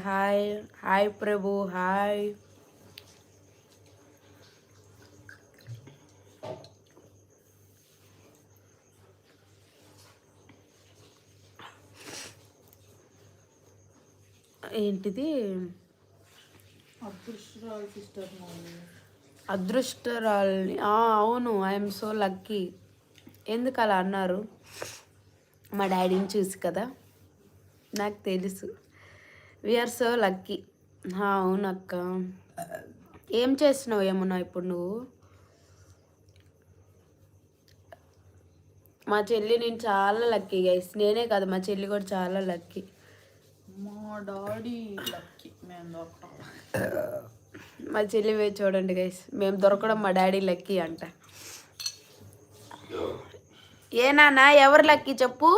Hi hi ప్రభు hi. ఏంటిది అదృష్టరాల్ని అవును. I'm so lucky. ఎందుకు అలా అన్నారు? మా డాడీని చూసి కదా, నాకు తెలుసు. We are so lucky. అవునక్క. ఏం చేస్తున్నావు ఏమన్నా ఇప్పుడు నువ్వు? మా చెల్లి నేను చాలా లక్కీ గైస్. నేనే కాదు, మా చెల్లి కూడా చాలా లక్కీ. మా డాడీ లక్కీ, మేము దొరకడం. మా చెల్లి వేసి చూడండి గైస్, మేము దొరకడం మా డాడీ లక్కీ అంట. ఏ నాన్న ఎవరు లక్కీ చెప్పు?